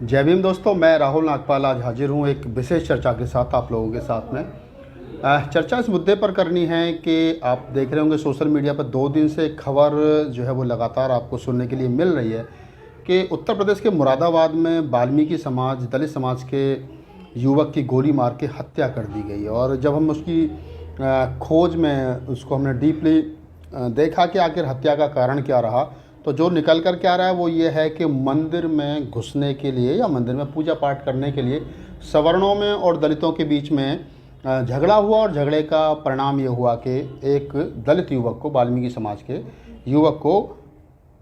जय भीम दोस्तों, मैं राहुल नागपाल आज हाजिर हूँ एक विशेष चर्चा के साथ आप लोगों के साथ में। चर्चा इस मुद्दे पर करनी है कि आप देख रहे होंगे सोशल मीडिया पर 2 दिन से खबर जो है वो लगातार आपको सुनने के लिए मिल रही है कि उत्तर प्रदेश के मुरादाबाद में वाल्मीकि समाज, दलित समाज के युवक की गोली मार के हत्या कर दी गई। और जब हम उसकी खोज में उसको हमने डीपली देखा कि आखिर हत्या का कारण क्या रहा, तो जो निकल कर क्या रहा है वो ये है कि मंदिर में घुसने के लिए या मंदिर में पूजा पाठ करने के लिए सवर्णों में और दलितों के बीच में झगड़ा हुआ। और झगड़े का परिणाम ये हुआ कि एक दलित युवक को, वाल्मीकि समाज के युवक को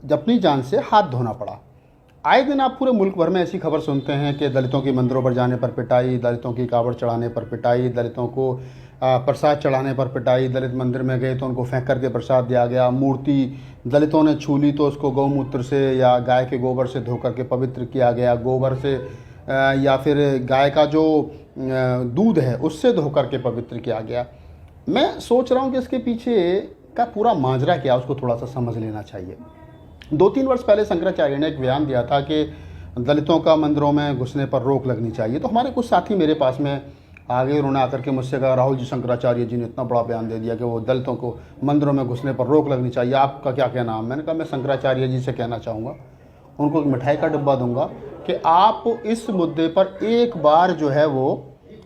अपनी जान से हाथ धोना पड़ा। आए दिन आप पूरे मुल्क भर में ऐसी खबर सुनते हैं कि दलितों की मंदिरों पर जाने पर पिटाई, दलितों की कावड़ चढ़ाने पर पिटाई, दलितों को प्रसाद चढ़ाने पर पिटाई, दलित मंदिर में गए तो उनको फेंक करके प्रसाद दिया गया, मूर्ति दलितों ने छू ली तो उसको गौमूत्र से या गाय के गोबर से धो करके पवित्र किया गया, गोबर से या फिर गाय का जो दूध है उससे धो करके पवित्र किया गया। मैं सोच रहा हूँ कि इसके पीछे का पूरा माजरा क्या, उसको थोड़ा सा समझ लेना चाहिए। 2-3 वर्ष पहले शंकराचार्य ने एक बयान दिया था कि दलितों का मंदिरों में घुसने पर रोक लगनी चाहिए। तो हमारे कुछ साथी मेरे पास में आगे, उन्होंने आकर के मुझसे कहा, राहुल जी, शंकराचार्य जी ने इतना बड़ा बयान दे दिया कि वो दलितों को मंदिरों में घुसने पर रोक लगनी चाहिए, आपका क्या कहना है? मैंने कहा मैं शंकराचार्य जी से कहना चाहूँगा, उनको एक मिठाई का डिब्बा दूंगा कि आप इस मुद्दे पर एक बार जो है वो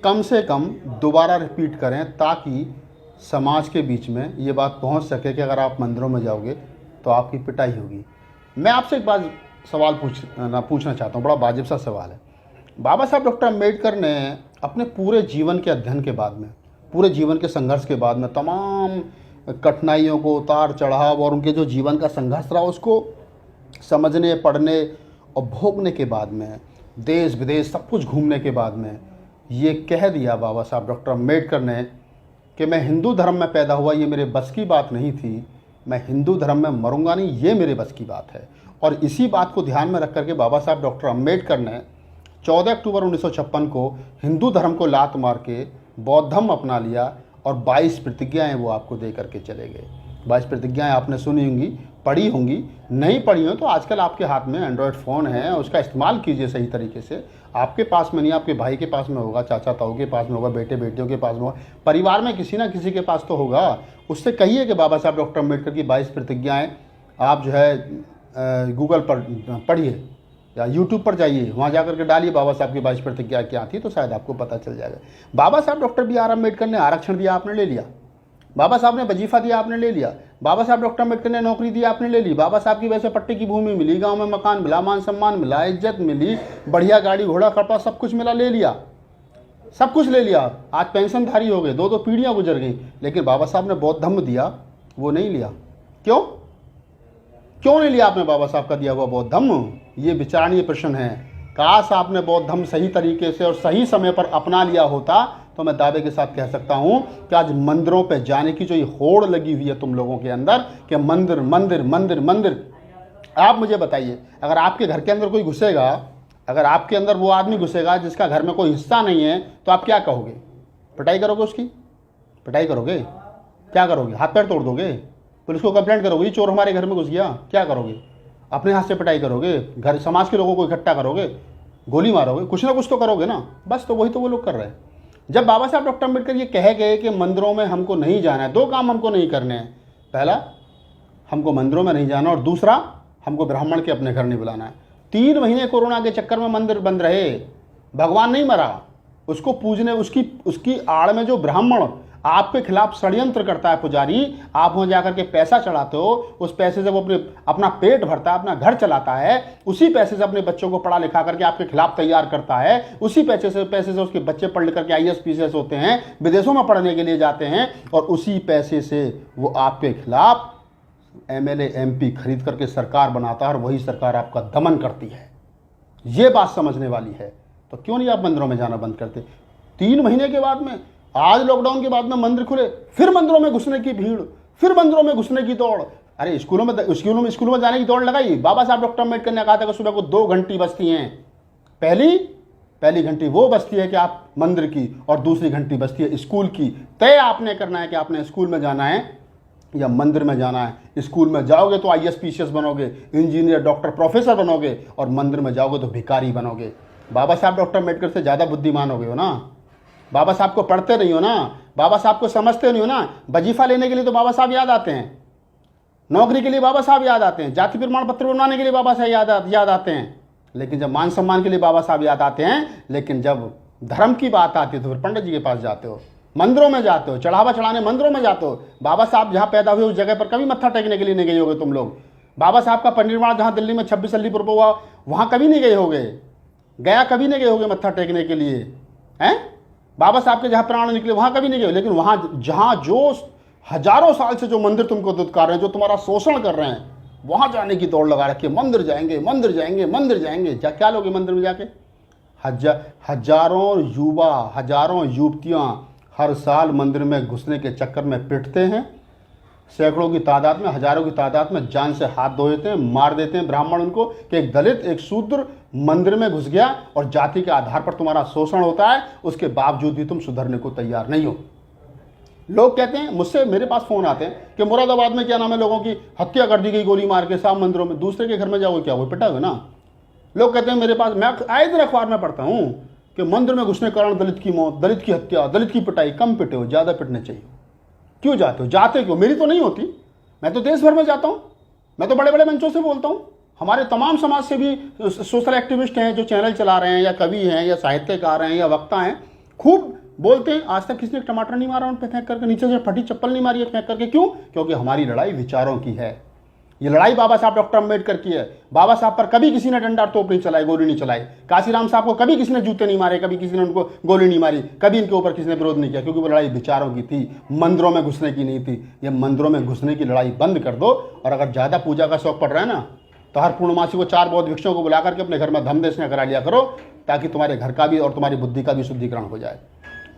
कम से कम दोबारा रिपीट करें, ताकि समाज के बीच में ये बात पहुँच सके कि अगर आप मंदिरों में जाओगे तो आपकी पिटाई होगी। मैं आपसे एक बात सवाल पूछना चाहता हूँ, बड़ा वाजिब सा सवाल है। बाबा साहब डॉक्टर अम्बेडकर ने अपने पूरे जीवन के अध्ययन के बाद में, पूरे जीवन के संघर्ष के बाद में, तमाम कठिनाइयों को, उतार चढ़ाव और उनके जो जीवन का संघर्ष रहा उसको समझने, पढ़ने और भोगने के बाद में, देश विदेश सब कुछ घूमने के बाद में ये कह दिया बाबा साहब डॉक्टर अम्बेडकर ने कि मैं हिंदू धर्म में पैदा हुआ, ये मेरे बस की बात नहीं थी, मैं हिंदू धर्म में मरूंगा नहीं, ये मेरे बस की बात है। और इसी बात को ध्यान में रख करके बाबा साहब डॉक्टर अम्बेडकर ने 14 अक्टूबर 1956 को हिंदू धर्म को लात मार के बौद्ध धर्म अपना लिया और 22 प्रतिज्ञाएं वो आपको दे करके चले गए। 22 प्रतिज्ञाएं आपने सुनी होंगी, पढ़ी होंगी, नहीं पढ़ी हो तो आजकल आपके हाथ में एंड्रॉयड फ़ोन है, उसका इस्तेमाल कीजिए सही तरीके से। आपके पास में नहीं, आपके भाई के पास में होगा, चाचा ताऊ के पास में होगा, बेटे बेटियों के पास में होगा, परिवार में किसी ना किसी के पास तो होगा। उससे कहिए कि बाबा साहब डॉक्टर अम्बेडकर की 22 प्रतिज्ञाएँ आप जो है गूगल पर पढ़िए या यूट्यूब पर जाइए, वहाँ जाकर के डालिए बाबा साहब की 22 प्रतिज्ञा क्या थी, तो शायद आपको पता चल जाएगा। बाबा साहब डॉक्टर बी आर अम्बेडकर ने आरक्षण दिया, आपने ले लिया। बाबा साहब ने वजीफा दिया, आपने ले लिया। बाबा साहब डॉक्टर अम्बेडकर ने नौकरी दी, आपने ले ली। बाबा साहब की वजह से पट्टे की भूमि मिली, गांव में मकान मिला, मान सम्मान मिला, इज्जत मिली, बढ़िया गाड़ी घोड़ा कपड़ा सब कुछ मिला, ले लिया, सब कुछ ले लिया। आज पेंशनधारी हो गए, 2-2 पीढ़ियाँ गुजर गई, लेकिन बाबा साहब ने बौद्ध धम्म दिया, वो नहीं लिया। क्यों नहीं लिया आपने बाबा साहब का दिया हुआ बौद्ध धम्म? ये विचारणीय प्रश्न है। काश आपने बौद्ध धम्म सही तरीके से और सही समय पर अपना लिया होता तो मैं दावे के साथ कह सकता हूं कि आज मंदिरों पे जाने की जो ये होड़ लगी हुई है तुम लोगों के अंदर कि मंदिर मंदिर मंदिर मंदिर, आप मुझे बताइए, अगर आपके घर के अंदर कोई घुसेगा, अगर आपके अंदर वो आदमी घुसेगा जिसका घर में कोई हिस्सा नहीं है, तो आप क्या कहोगे? पिटाई करोगे उसकी? पिटाई करोगे? क्या करोगे? हाथ पैर तोड़ दोगे? पुलिस को कंप्लेंट करोगे, ये चोर हमारे घर में घुस गया? क्या करोगे? अपने हाथ से पिटाई करोगे? घर समाज के लोगों को इकट्ठा करोगे? गोली मारोगे? कुछ ना कुछ तो करोगे ना। बस तो वही तो वो लोग कर रहे हैं। जब बाबा साहब डॉक्टर अम्बेडकर ये कह गए कि मंदिरों में हमको नहीं जाना है, 2 काम हमको नहीं करने हैं। पहला, हमको मंदिरों में नहीं जाना, और दूसरा, हमको ब्राह्मण के अपने घर नहीं बुलाना है। 3 महीने कोरोना के चक्कर में मंदिर बंद रहे, भगवान नहीं मरा, उसको पूजने, उसकी आड़ में जो ब्राह्मण आपके खिलाफ षड्यंत्र करता है, पुजारी, आप वहाँ जाकर के पैसा चढ़ाते हो, उस पैसे से वो अपना पेट भरता है, अपना घर चलाता है, उसी पैसे से अपने बच्चों को पढ़ा लिखा करके आपके खिलाफ तैयार करता है, उसी पैसे से उसके बच्चे पढ़ लिख करके IAS PCS होते हैं, विदेशों में पढ़ने के लिए जाते हैं, और उसी पैसे से वो आपके खिलाफ MLA MP खरीद करके सरकार बनाता है, और वही सरकार आपका दमन करती है। ये बात समझने वाली है। तो क्यों नहीं आप मंदिरों में जाना बंद करते? 3 महीने के बाद में, आज लॉकडाउन के बाद में मंदिर खुले, फिर मंदिरों में घुसने की भीड़, फिर मंदिरों में घुसने की दौड़। अरे स्कूलों में जाने की दौड़ लगाई। बाबा साहब डॉक्टर अम्बेडकर ने कहा था कि सुबह को 2 घंटी बजती हैं। पहली घंटी वो बजती है कि आप मंदिर की, और दूसरी घंटी बजती है स्कूल की। तय आपने करना है कि आपने स्कूल में जाना है या मंदिर में जाना है। स्कूल में जाओगे तो IAS PCS बनोगे, इंजीनियर डॉक्टर प्रोफेसर बनोगे, और मंदिर में जाओगे तो भिखारी बनोगे। बाबा साहब डॉक्टर अम्बेडकर से ज़्यादा बुद्धिमान हो गए हो ना। बाबा साहब को पढ़ते नहीं हो ना, बाबा साहब को समझते नहीं हो ना। वजीफा लेने के लिए तो बाबा साहब याद आते हैं, नौकरी के लिए बाबा साहब याद आते हैं, जाति प्रमाण पत्र बनवाने के लिए बाबा साहब याद आते हैं, लेकिन जब मान सम्मान के लिए बाबा साहब याद आते हैं। लेकिन जब धर्म की बात आती है तो फिर पंडित जी के पास जाते हो, मंदिरों में जाते हो, चढ़ावा चढ़ाने मंदिरों में जाते हो। बाबा साहब जहाँ पैदा हुए उस जगह पर कभी मत्था टेकने के लिए नहीं गए होगे तुम लोग। बाबा साहब का परिनिर्वाण जहाँ दिल्ली में 26 अलीपुर पर हुआ वहाँ कभी नहीं गए होगे, गया कभी नहीं गए होगे मत्था टेकने के लिए हैं। बाबा साहब के जहाँ प्राण निकले वहाँ कभी नहीं गए। लेकिन वहाँ जहाँ जो हजारों साल से जो मंदिर तुमको दुत्कार रहे हैं, जो तुम्हारा शोषण कर रहे हैं, वहाँ जाने की दौड़ लगा रखी है। मंदिर जाएंगे, मंदिर जाएंगे, मंदिर जाएंगे। क्या लोगे मंदिर में जाके? हजारों युवा, हजारों युवतियाँ हर साल मंदिर में घुसने के चक्कर में पिटते हैं। सैकड़ों की तादाद में, हजारों की तादाद में जान से हाथ धो देते हैं, मार देते हैं ब्राह्मण उनको कि एक दलित, एक शूद्र मंदिर में घुस गया और जाति के आधार पर तुम्हारा शोषण होता है। उसके बावजूद भी तुम सुधरने को तैयार नहीं हो। लोग कहते हैं, मुझसे मेरे पास फ़ोन आते हैं कि मुरादाबाद में क्या नाम है, लोगों की हत्या कर दी गई गोली मार के साहब मंदिरों में। दूसरे के घर में जाओगे क्या, वो पिटाओगे ना। लोग कहते हैं मेरे पास, मैं आए दिन अखबार में पढ़ता हूँ कि मंदिर में घुसने के कारण दलित की मौत, दलित की हत्या, दलित की पिटाई। कम पिटे हो, ज़्यादा पिटने चाहिए। क्यों जाते हो? जाते क्यों? मेरी तो नहीं होती, मैं तो देश भर में जाता हूँ, मैं तो बड़े बड़े मंचों से बोलता हूँ। हमारे तमाम समाज से भी सोशल एक्टिविस्ट हैं जो चैनल चला रहे हैं, या कवि हैं, या साहित्यकार हैं, या वक्ता हैं, खूब बोलते हैं। आज तक किसी ने टमाटर नहीं मारा उन पर फेंक करके, नीचे से फटी चप्पल नहीं मारी है फेंक करके। क्यों? क्योंकि हमारी लड़ाई विचारों की है। ये लड़ाई बाबा साहब डॉक्टर अम्बेडकर की है। बाबा साहब पर कभी किसी ने डंडा तोप नहीं चलाई, गोली नहीं चलाई। काशीराम साहब को कभी किसी ने जूते नहीं मारे, कभी किसी ने उनको गोली नहीं मारी, कभी इनके ऊपर किसी ने विरोध नहीं किया, क्योंकि वो लड़ाई विचारों की थी, मंदिरों में घुसने की नहीं थी। ये मंदिरों में घुसने की लड़ाई बंद कर दो। और अगर ज़्यादा पूजा का शौक पड़ रहा है ना, तो हर पूर्णमासी को 4 बौद्ध भिक्षुओं को बुला करके अपने घर में धम देशना करा लिया करो, ताकि तुम्हारे घर का भी और तुम्हारी बुद्धि का भी शुद्धिकरण हो जाए।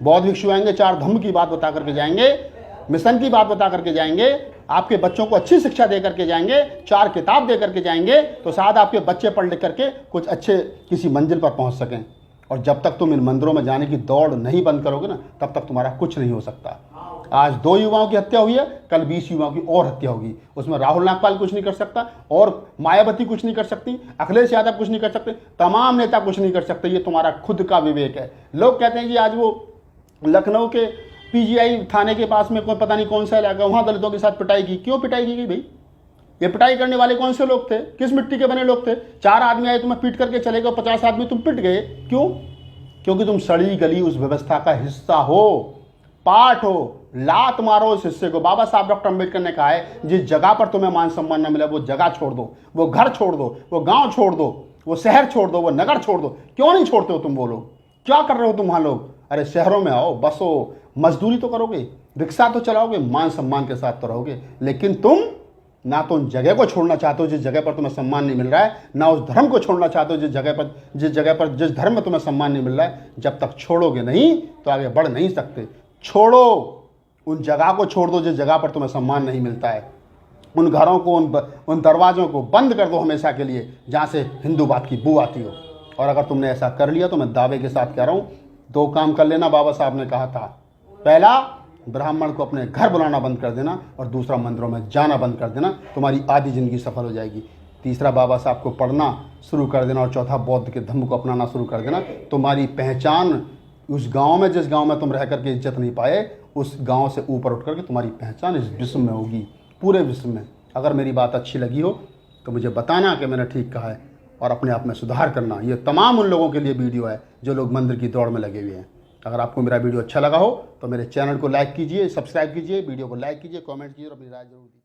बौद्ध भिक्षु आएंगे, 4 धम्म की बात बता करके जाएंगे, मिशन की बात बता करके जाएंगे, आपके बच्चों को अच्छी शिक्षा दे करके जाएंगे, 4 किताब दे करके जाएंगे, तो शायद आपके बच्चे पढ़ लिख करके कुछ अच्छे किसी मंजिल पर पहुंच सकें। और जब तक तुम इन मंदिरों में जाने की दौड़ नहीं बंद करोगे ना, तब तक तुम्हारा कुछ नहीं हो सकता। आज 2 युवाओं की हत्या हुई है, कल 20 युवाओं की और हत्या होगी। उसमें राहुल नागपाल कुछ नहीं कर सकता, और मायावती कुछ नहीं कर सकती, अखिलेश यादव कुछ नहीं कर सकते, तमाम नेता कुछ नहीं कर सकते। ये तुम्हारा खुद का विवेक है। लोग कहते हैं जी आज वो लखनऊ के पीजीआई थाने के पास में कोई पता नहीं कौन सा इलाका, वहाँ दलितों के साथ पिटाई की। क्यों पिटाई की गई भाई? ये पिटाई करने वाले कौन से लोग थे? किस मिट्टी के बने लोग थे? 4 आदमी आए तुम्हें पीट करके चले गए, 50 आदमी तुम पिट गए। क्यों? क्योंकि तुम सड़ी गली उस व्यवस्था का हिस्सा हो, पार्ट हो। लात मारो उस हिस्से को। बाबा साहब डॉक्टर अम्बेडकर ने कहा है, जिस जगह पर तुम्हें मान सम्मान न मिले वो जगह छोड़ दो, वो घर छोड़ दो, वो गांव छोड़ दो, वो शहर छोड़ दो, वो नगर छोड़ दो। क्यों नहीं छोड़ते हो तुम? वो लोग क्या कर रहे हो तुम वहां लोग? अरे शहरों में आओ, बसो, मजदूरी तो करोगे, रिक्शा तो चलाओगे, मान सम्मान के साथ तो रहोगे। लेकिन तुम ना तो उन जगह को छोड़ना चाहते हो जिस जगह पर तुम्हें सम्मान नहीं मिल रहा है, ना उस धर्म को छोड़ना चाहते हो जिस जिस धर्म में तुम्हें सम्मान नहीं मिल रहा है। जब तक छोड़ोगे नहीं तो आगे बढ़ नहीं सकते। छोड़ो, उन जगह को छोड़ दो जिस जगह पर तुम्हें सम्मान नहीं मिलता है। उन घरों को, उन दरवाजों को बंद कर दो हमेशा के लिए, जहाँ से हिंदूवाद की बू आती हो। और अगर तुमने ऐसा कर लिया तो मैं दावे के साथ कह रहा हूँ, 2 काम कर लेना बाबा साहब ने कहा था। पहला, ब्राह्मण को अपने घर बुलाना बंद कर देना, और दूसरा, मंदिरों में जाना बंद कर देना। तुम्हारी आधी जिंदगी सफल हो जाएगी। तीसरा, बाबा साहब को पढ़ना शुरू कर देना, और चौथा, बौद्ध के धम्म को अपनाना शुरू कर देना। तुम्हारी पहचान उस गांव में, जिस गांव में तुम रह करके इज्जत नहीं पाए, उस गांव से ऊपर उठ करके तुम्हारी पहचान इस विश्व में होगी, पूरे विश्व में। अगर मेरी बात अच्छी लगी हो तो मुझे बताना कि मैंने ठीक कहा है, और अपने आप में सुधार करना। ये तमाम उन लोगों के लिए वीडियो है जो लोग मंदिर की दौड़ में लगे हुए हैं। अगर आपको मेरा वीडियो अच्छा लगा हो तो मेरे चैनल को लाइक कीजिए, सब्सक्राइब कीजिए, वीडियो को लाइक कीजिए, कमेंट कीजिए और अपनी राय जरूर दीजिए।